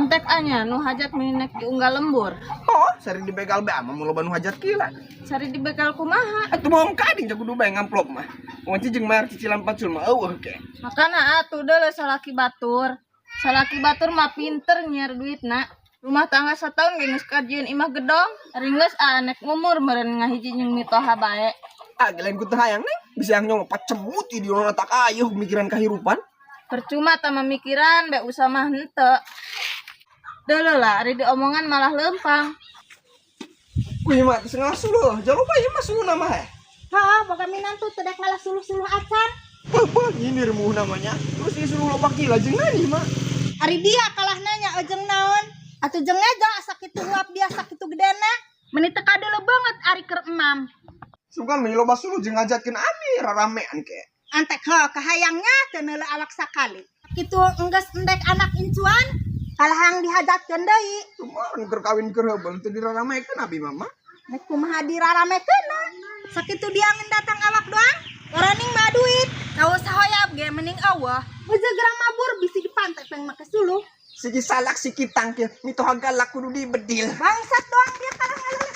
kontak anya nu hajat minek diunggal lembur. Oh, sari dibegal be ama mulo banu hajat kila. Sari dibekal kumaha. Atuh bohong kading jago dubai ngamplop mah. Wanci jeung mayar cicilan pacul mah eueuh ke. Makana atuh deuleu salaki batur. Salaki batur mah pinter nyiar duitna. Rumah tangga setahun geus kajieun imah gedong. Ringgeus anek umur meureun ngahiji jeung mitoha bae. Ah, gelain ku teu hayang nih. Bisa yang nyong pacemut di urang tak ayeuh mikiran kahirupan. Percuma tah mamikiran be usah mah henteu. Deuleu lah ari diomongan malah lempang. Wih mah setengah suluh. Jangan lupa ieu mah suluh nama he. Hah, boga minantu teu dek ngalah suluh-suluh acan. Wah, ini remuh namanya. Terus ini suruh lopak gila jeung nani mah. Ari dia kalah nanya ojeng naon. Atuh jeung eja sakitu uap dia sakitu gedena. Meuni teu kadeuleu banget ari keur emam. Sugan mah loba suluh jeung ngajatkeun ami raramean ke. Antek heuh kahayangnya teu neuleuh alak sakali. Kitu enggeus endek anak incuan kalahang dihajatkeun deui. Kumaha keur kawin keur heubeul teu diraramekeun abi mama. Nek kumaha diraramekeunna. Sakitu dia ngendatang awak doang. Oraning mah duit. Tahu sahoyab ge mending eueuh. Ujug gerang mabur bisi dipantai peng make suluh. Sigi salak si kitang kieu mitoha galak kudu dibedil. Bangsat doang dia kalah ngaleuh